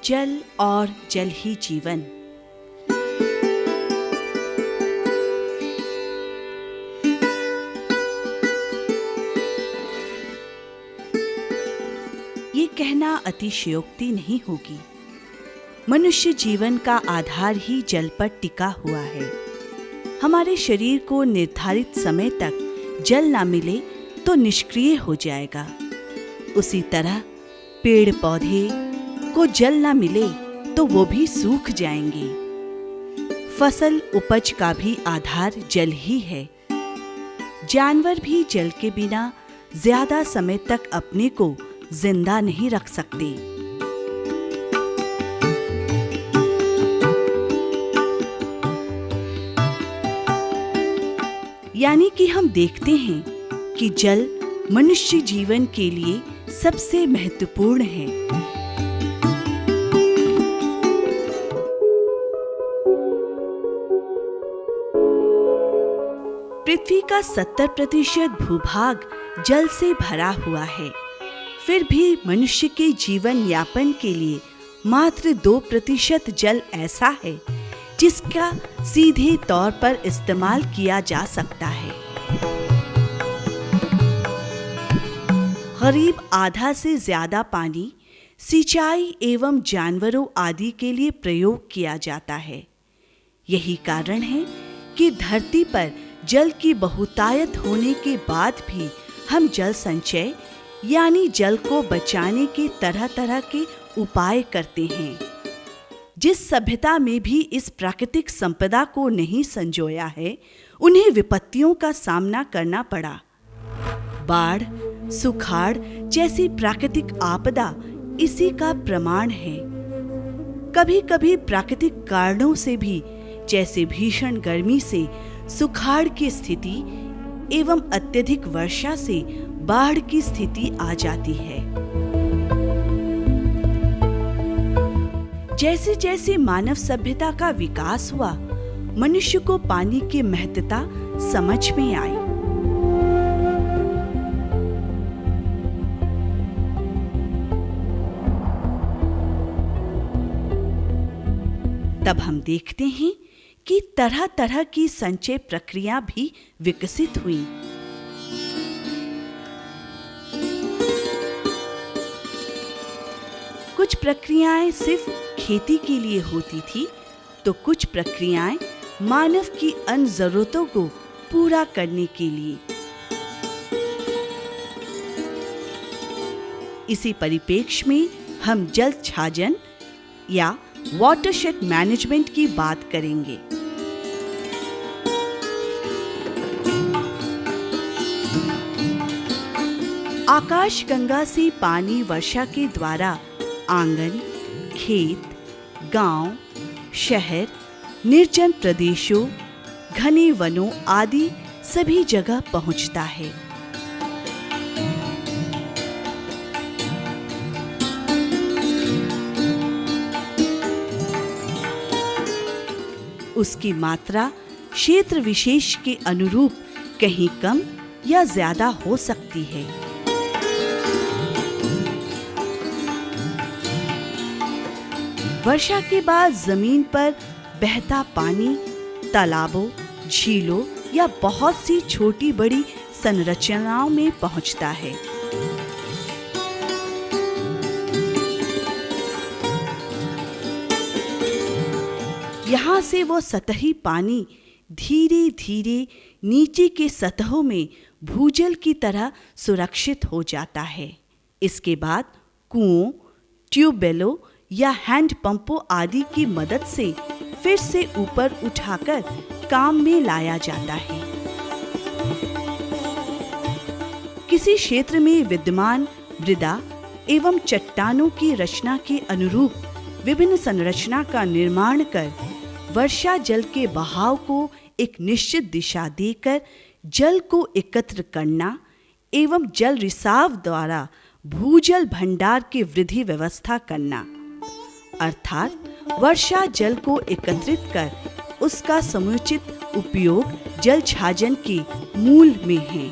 जल और जल ही जीवन। ये कहना अतिशयोक्ति नहीं होगी। मनुष्य जीवन का आधार ही जल पर टिका हुआ है। हमारे शरीर को निर्धारित समय तक जल ना मिले तो निष्क्रिय हो जाएगा। उसी तरह पेड़ पौधे को जल ना मिले तो वो भी सूख जाएंगे। फसल उपज का भी आधार जल ही है। जानवर भी जल के बिना ज्यादा समय तक अपने को जिंदा नहीं रख सकते। यानी कि हम देखते हैं कि जल मनुष्य जीवन के लिए सबसे महत्वपूर्ण है। पृथ्वी का 70% भूभाग जल से भरा हुआ है। फिर भी मनुष्य के जीवन यापन के लिए मात्र 2% जल ऐसा है जिसका सीधे तौर पर इस्तेमाल किया जा सकता है। करीब आधा से ज्यादा पानी सिंचाई एवं जानवरों आदि के लिए प्रयोग किया जाता है। यही कारण है कि धरती पर जल की बहुतायत होने के बाद भी हम जल संचय यानी जल को बचाने के तरह तरह के उपाय करते हैं। जिस सभ्यता में भी इस प्राकृतिक संपदा को नहीं संजोया है, उन्हें विपत्तियों का सामना करना पड़ा। बाढ़, सुखाड़ जैसी प्राकृतिक आपदा इसी का प्रमाण है। कभी कभी प्राकृतिक कारणों से भी, जैसे भीषण गर्मी से सुखाड़ की स्थिति एवं अत्यधिक वर्षा से बाढ़ की स्थिति आ जाती है। जैसे जैसे मानव सभ्यता का विकास हुआ, मनुष्य को पानी की महत्ता समझ में आई। तब हम देखते हैं कि तरह तरह की संचय प्रक्रिया भी विकसित हुई। कुछ प्रक्रियाएं सिर्फ खेती के लिए होती थी, तो कुछ प्रक्रियाएं मानव की अन्य जरूरतों को पूरा करने के लिए। इसी परिप्रेक्ष्य में हम जल छाजन या वाटरशेड मैनेजमेंट की बात करेंगे। आकाश गंगा से पानी वर्षा के द्वारा आंगन, खेत, गांव, शहर, निर्जन प्रदेशों, घने वनों आदि सभी जगह पहुंचता है। उसकी मात्रा क्षेत्र विशेष के अनुरूप कहीं कम या ज्यादा हो सकती है। वर्षा के बाद जमीन पर बहता पानी तालाबों, झीलों या बहुत सी छोटी बड़ी संरचनाओं में पहुंचता है। यहाँ से वो सतही पानी धीरे धीरे नीचे के सतहों में भूजल की तरह सुरक्षित हो जाता है। इसके बाद कुओं, ट्यूबवेलों या हैंड पंपों आदि की मदद से फिर से ऊपर उठाकर काम में लाया जाता है। किसी क्षेत्र में विद्यमान मृदा एवं चट्टानों की रचना के अनुरूप विभिन्न संरचना का निर्माण कर वर्षा जल के बहाव को एक निश्चित दिशा देकर जल को एकत्र करना एवं जल रिसाव द्वारा भूजल भंडार की वृद्धि व्यवस्था करना, अर्थात वर्षा जल को एकत्रित कर उसका समुचित उपयोग जल छाजन के मूल में है।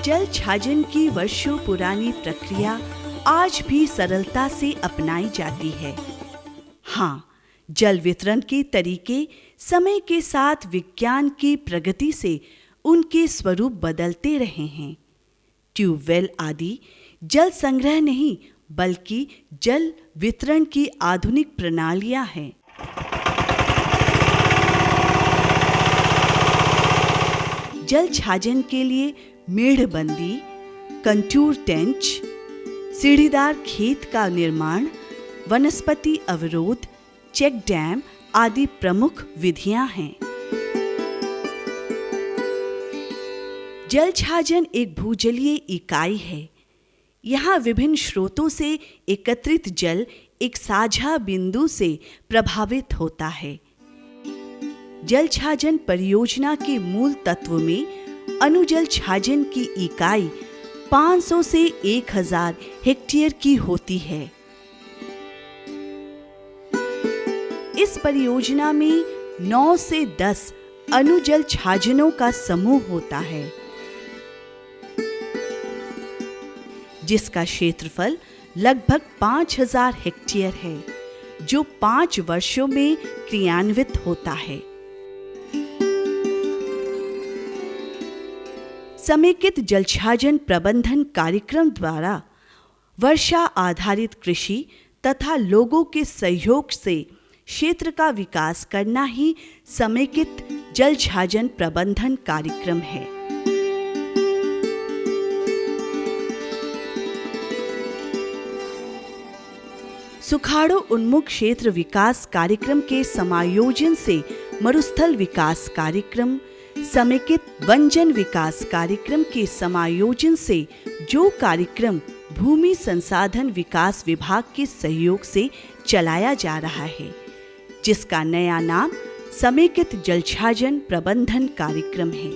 जल छाजन की वर्षों पुरानी प्रक्रिया आज भी सरलता से अपनाई जाती है। हाँ, जल वितरण के तरीके समय के साथ विज्ञान की प्रगति से उनके स्वरूप बदलते रहे हैं। ट्यूबवेल आदि जल संग्रह नहीं बल्कि जल वितरण की आधुनिक प्रणालियां हैं। जल छाजन के लिए मेढ़बंदी, कंटूर टेंच, सीढ़ीदार खेत का निर्माण, वनस्पति अवरोध, चेक डैम आदि प्रमुख विधियां हैं। जल छाजन एक भूजलीय इकाई है। यहाँ विभिन्न स्रोतों से एकत्रित जल एक साझा बिंदु से प्रभावित होता है। जल छाजन परियोजना के मूल तत्व में अनुजल छाजन की इकाई 500 से 1000 हेक्टेयर की होती है। इस परियोजना में 9 से 10 अनुजल छाजनों का समूह होता है, जिसका क्षेत्रफल लगभग 5000 हेक्टेयर है, जो 5 वर्षों में क्रियान्वित होता है। समेकित जलछाजन प्रबंधन कार्यक्रम द्वारा वर्षा आधारित कृषि तथा लोगों के सहयोग से क्षेत्र का विकास करना ही समेकित जलछाजन प्रबंधन कार्यक्रम है। सुखाड़ो उन्मुख क्षेत्र विकास कार्यक्रम के समायोजन से मरुस्थल विकास कार्यक्रम, समेकित वनजन विकास कार्यक्रम के समायोजन से जो कार्यक्रम भूमि संसाधन विकास विभाग के सहयोग से चलाया जा रहा है, जिसका नया नाम समेकित जलछाजन प्रबंधन कार्यक्रम है।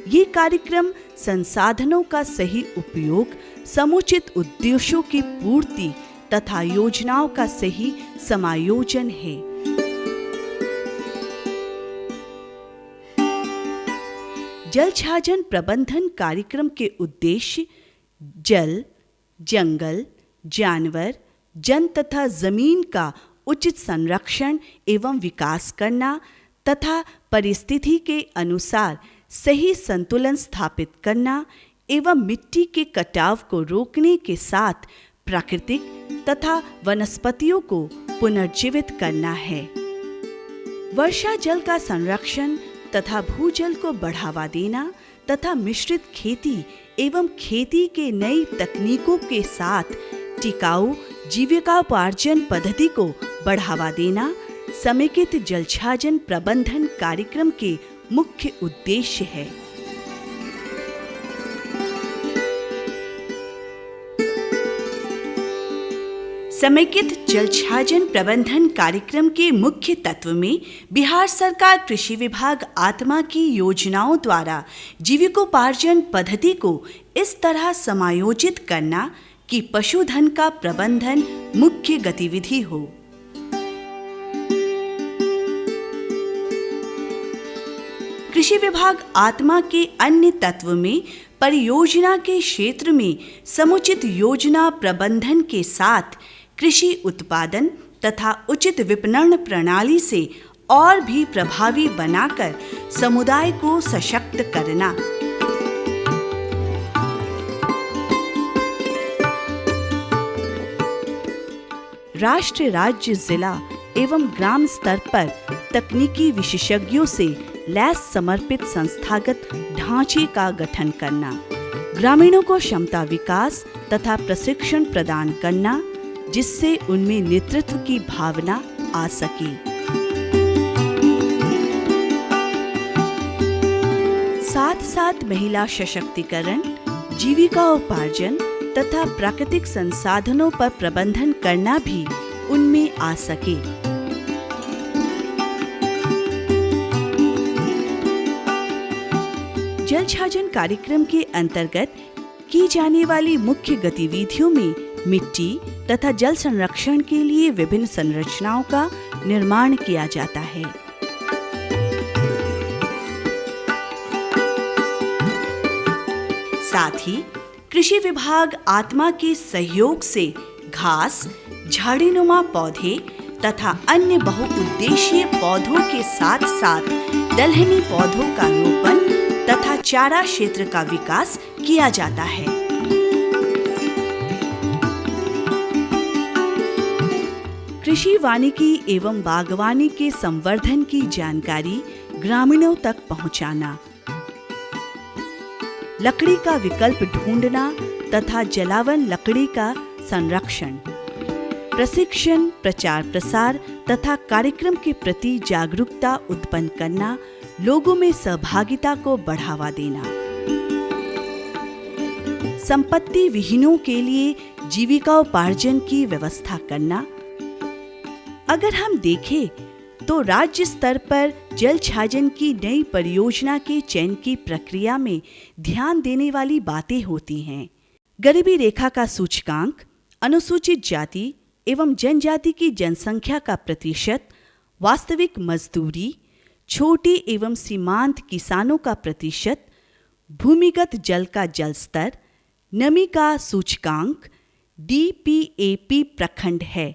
ये कार्यक्रम संसाधनों का सही उपयोग, समुचित उद्देश्यों की पूर्ति तथा योजनाओं का सही समायोजन है। जलछाजन प्रबंधन कार्यक्रम के उद्देश्य जल, जंगल, जानवर, जन तथा जमीन का उचित संरक्षण एवं विकास करना तथा परिस्थिति के अनुसार सही संतुलन स्थापित करना एवं मिट्टी के कटाव को रोकने के साथ प्राकृतिक तथा वनस्पतियों को पुनर्जीवित करना है। वर्षा जल का संरक्षण तथा भूजल को बढ़ावा देना तथा मिश्रित खेती एवं खेती के नई तकनीकों के साथ टिकाऊ जीविकोपार्जन पद्धति को बढ़ावा देना समेकित जलछाजन प्रबंधन कार्यक्रम के मुख्य उद्देश्य है। समेकित जलछाजन प्रबंधन कार्यक्रम के मुख्य तत्व में बिहार सरकार कृषि विभाग आत्मा की योजनाओं द्वारा जीविकोपार्जन पद्धति को इस तरह समायोजित करना कि पशुधन का प्रबंधन मुख्य गतिविधि हो। कृषि विभाग आत्मा के अन्य तत्व में परियोजना के क्षेत्र में समुचित योजना प्रबंधन के साथ कृषि उत्पादन तथा उचित विपणन प्रणाली से और भी प्रभावी बनाकर समुदाय को सशक्त करना। राष्ट्र, राज्य, जिला एवं ग्राम स्तर पर तकनीकी विशेषज्ञों से लैस समर्पित संस्थागत ढांचे का गठन करना, ग्रामीणों को क्षमता विकास तथा प्रशिक्षण प्रदान करना, जिससे उनमें नेतृत्व की भावना आ सके। साथ महिला सशक्तिकरण, जीविकाओपार्जन तथा प्राकृतिक संसाधनों पर प्रबंधन करना भी उनमें आ सके। जल छाजन कार्यक्रम के अंतर्गत की जाने वाली मुख्य गतिविधियों में मिट्टी तथा जल संरक्षण के लिए विभिन्न संरचनाओं का निर्माण किया जाता है। साथ ही कृषि विभाग आत्मा के सहयोग से घास, झाड़ीनुमा पौधे तथा अन्य बहुउद्देशीय पौधों के साथ साथ दलहनी पौधों का रोपण तथा चारा क्षेत्र का विकास किया जाता है। कृषि वानिकी एवं बागवानी के संवर्धन की जानकारी ग्रामीणों तक पहुंचाना, लकड़ी का विकल्प ढूंढना तथा जलावन लकड़ी का संरक्षण, प्रशिक्षण, प्रचार प्रसार तथा कार्यक्रम के प्रति जागरूकता उत्पन्न करना, लोगों में सहभागिता को बढ़ावा देना, संपत्ति विहीनों के लिए जीविकाओपार्जन की व्यवस्था करना। अगर हम देखें तो राज्य स्तर पर जल छाजन की नई परियोजना के चयन की प्रक्रिया में ध्यान देने वाली बातें होती हैं। गरीबी रेखा का सूचकांक, अनुसूचित जाति एवं जनजाति की जनसंख्या का प्रतिशत, वास्तविक मजदूरी, छोटे एवं सीमांत किसानों का प्रतिशत, भूमिगत जल का जल स्तर, नमी का सूचकांक, DPAP प्रखंड है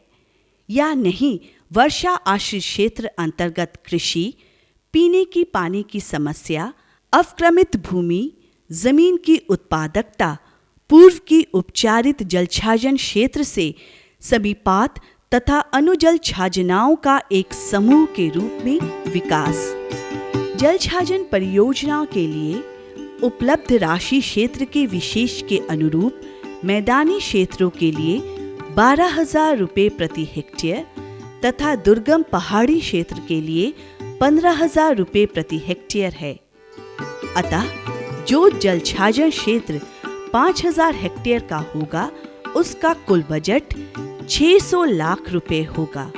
या नहीं, वर्षा आश्रित क्षेत्र अंतर्गत कृषि, पीने की पानी की समस्या, अवक्रमित भूमि, जमीन की उत्पादकता, पूर्व की उपचारित जलछाजन क्षेत्र से समीपात तथा अनुजल छाजनाओं का एक समूह के रूप में विकास। जल छाजन परियोजनाओं के लिए उपलब्ध राशि क्षेत्र के विशेष के अनुरूप मैदानी क्षेत्रों के लिए 12,000 रुपये प्रति हेक्टेयर तथा दुर्गम पहाड़ी क्षेत्र के लिए 15,000 रुपये प्रति हेक्टेयर है। अतः जो जल छाजन क्षेत्र 5,000 हेक्टेयर का होगा, उसका कुल बजट 600 लाख रुपए होगा।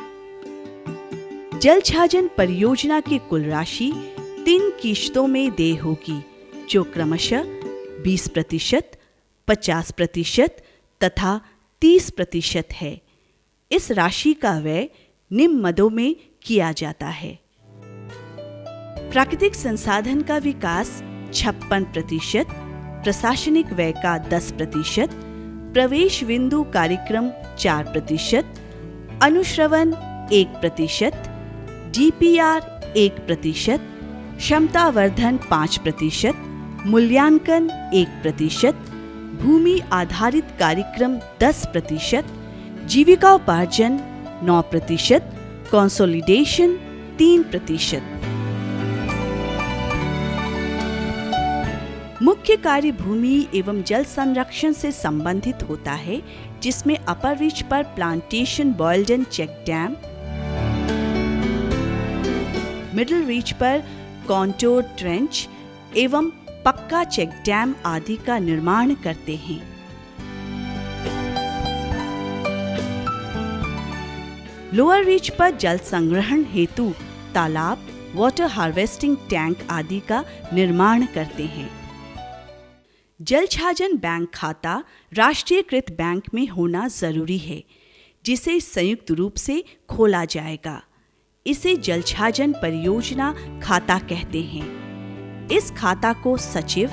जल छाजन परियोजना की कुल राशि 3 किश्तों में देय होगी, जो क्रमशः 20%, 50% तथा 30% है। इस राशि का व्यय निम्न मदों में किया जाता है। प्राकृतिक संसाधन का विकास 56%, प्रशासनिक व्यय का 10%, प्रवेश बिंदु कार्यक्रम 4%, अनुश्रवण 1%, DPR 1%, क्षमतावर्धन 5%, मूल्यांकन 1%, भूमि आधारित कार्यक्रम 10%, जीविकाओपार्जन 9%, कंसोलिडेशन 3%। मुख्य कार्य भूमि एवं जल संरक्षण से संबंधित होता है, जिसमें अपर रीच पर plantation boulder check dam, middle reach पर कॉन्टोर ट्रेंच एवं पक्का चेक डैम आदि का निर्माण करते हैं। लोअर रीच पर जल संग्रहण हेतु तालाब, वाटर हार्वेस्टिंग टैंक आदि का निर्माण करते हैं। जल छाजन बैंक खाता राष्ट्रीयकृत बैंक में होना जरूरी है, जिसे संयुक्त रूप से खोला जाएगा। इसे जल छाजन परियोजना खाता कहते हैं। इस खाता को सचिव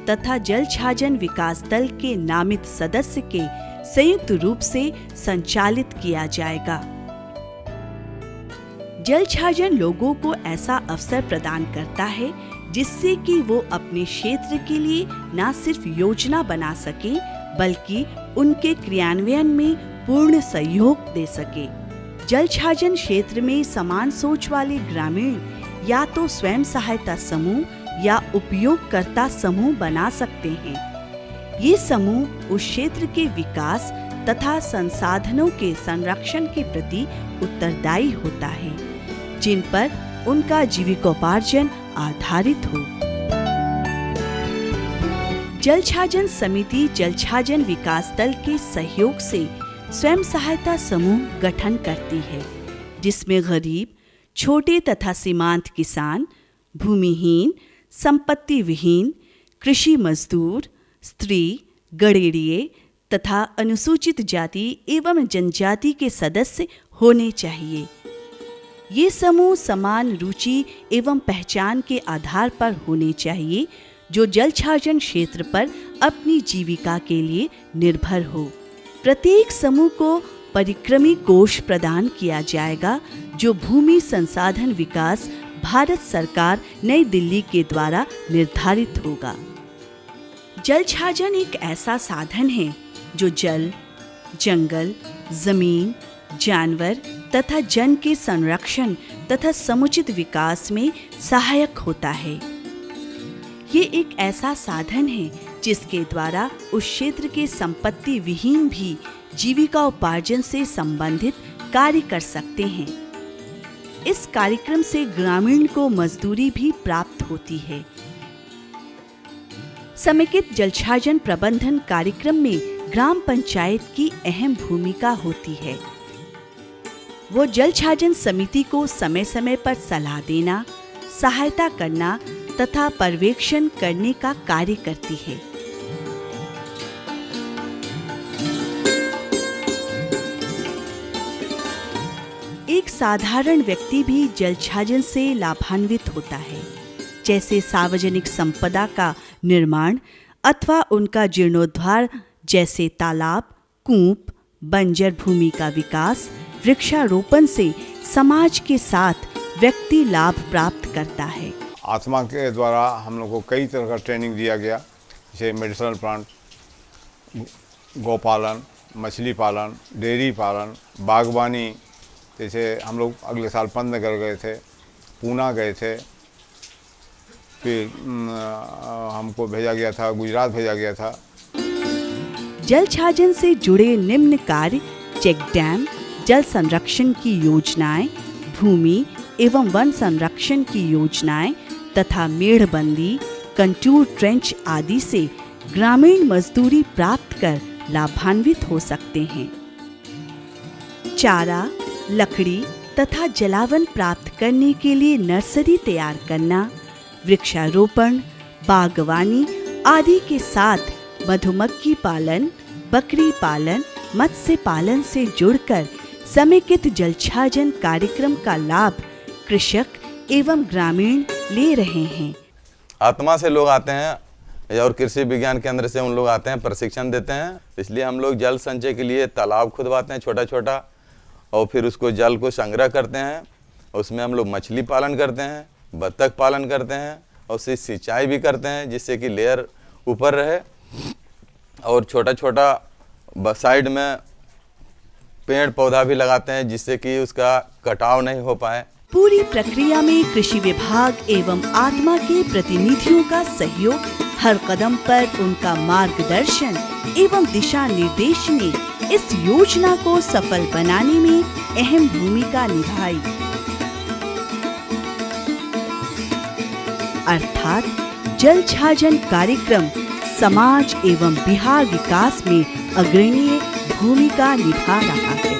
तथा जल छाजन विकास दल के नामित सदस्य के संयुक्त रूप से संचालित किया जाएगा। जल छाजन लोगों को ऐसा अवसर प्रदान करता है, जिससे कि वो अपने क्षेत्र के लिए न सिर्फ योजना बना सके, बल्कि उनके क्रियान्वयन में पूर्ण सहयोग दे सके। जल छाजन क्षेत्र में समान सोच वाले ग्रामीण या तो स्वयं सहायता समूह या उपयोगकर्ता समूह बना सकते हैं। ये समूह उस क्षेत्र के विकास तथा संसाधनों के संरक्षण के प्रति उत्तरदायी होता है, जिन पर उनका जीविकोपार्जन आधारित हो। जल छाजन समिति जल छाजन विकास दल के सहयोग से स्वयं सहायता समूह गठन करती है, जिसमें गरीब, छोटे तथा सीमांत किसान, भूमिहीन, संपत्ति विहीन, कृषि मजदूर, स्त्री, गड़ेड़िए तथा अनुसूचित जाति एवं जनजाति के सदस्य होने चाहिए। ये समूह समान रुचि एवं पहचान के आधार पर होने चाहिए, जो जल छाजन क्षेत्र पर अपनी जीविका के लिए निर्भर हो। प्रत्येक समूह को परिक्रमी कोष प्रदान किया जाएगा, जो भूमि संसाधन विकास भारत सरकार नई दिल्ली के द्वारा निर्धारित होगा। जल छाजन एक ऐसा साधन है जो जल, जंगल, जमीन, जानवर तथा जन के संरक्षण तथा समुचित विकास में सहायक होता है। ये एक ऐसा साधन है जिसके द्वारा उस क्षेत्र के संपत्ति विहीन भी जीविका उपार्जन से संबंधित कार्य कर सकते हैं। इस कार्यक्रम से ग्रामीण को मजदूरी भी प्राप्त होती है। समेकित जलछाजन प्रबंधन कार्यक्रम में ग्राम पंचायत की अहम भूमिका होती है। वो जल छाजन समिति को समय समय पर सलाह देना, सहायता करना तथा पर्यवेक्षण करने का कार्य करती है। एक साधारण व्यक्ति भी जल छाजन से लाभान्वित होता है, जैसे सार्वजनिक संपदा का निर्माण अथवा उनका जीर्णोद्धार, जैसे तालाब, कूप, बंजर भूमि का विकास। वृक्षारोपण से समाज के साथ व्यक्ति लाभ प्राप्त करता है। आत्मा के द्वारा हम लोग को कई तरह का ट्रेनिंग दिया गया, जैसे मेडिसिनल प्लांट, गौपालन, मछली पालन, डेयरी पालन, बागवानी। जैसे हम लोग अगले साल पंतनगर गए थे, पूना गए थे, फिर हमको भेजा गया था, गुजरात भेजा गया था। जल छाजन से जुड़े निम्न कार्य चेक डैम, जल संरक्षण की योजनाएं, भूमि एवं वन संरक्षण की योजनाएं तथा मेढ़बंदी, कंटूर ट्रेंच आदि से ग्रामीण मजदूरी प्राप्त कर लाभान्वित हो सकते हैं। चारा, लकड़ी तथा जलावन प्राप्त करने के लिए नर्सरी तैयार करना, वृक्षारोपण, बागवानी आदि के साथ मधुमक्खी पालन, बकरी पालन, मत्स्य पालन से जुड़कर समेकित जलछाजन कार्यक्रम का लाभ कृषक एवं ग्रामीण ले रहे हैं। आत्मा से लोग आते हैं और कृषि विज्ञान केंद्र से उन लोग आते हैं, प्रशिक्षण देते हैं। इसलिए हम लोग जल संचय के लिए तालाब खुदवाते हैं छोटा छोटा, और फिर उसको जल को संग्रह करते हैं। उसमें हम लोग मछली पालन करते हैं, बत्तख पालन करते हैं और उससे सिंचाई भी करते हैं, जिससे कि लेयर ऊपर रहे। और छोटा छोटा साइड में पेड़ पौधा भी लगाते हैं, जिससे कि उसका कटाव नहीं हो पाए। पूरी प्रक्रिया में कृषि विभाग एवं आत्मा के प्रतिनिधियों का सहयोग, हर कदम पर उनका मार्गदर्शन एवं दिशा निर्देश ने इस योजना को सफल बनाने में अहम भूमिका निभाई। अर्थात जल छाजन कार्यक्रम समाज एवं बिहार विकास में अग्रणीय भूमिका निभा रहा है।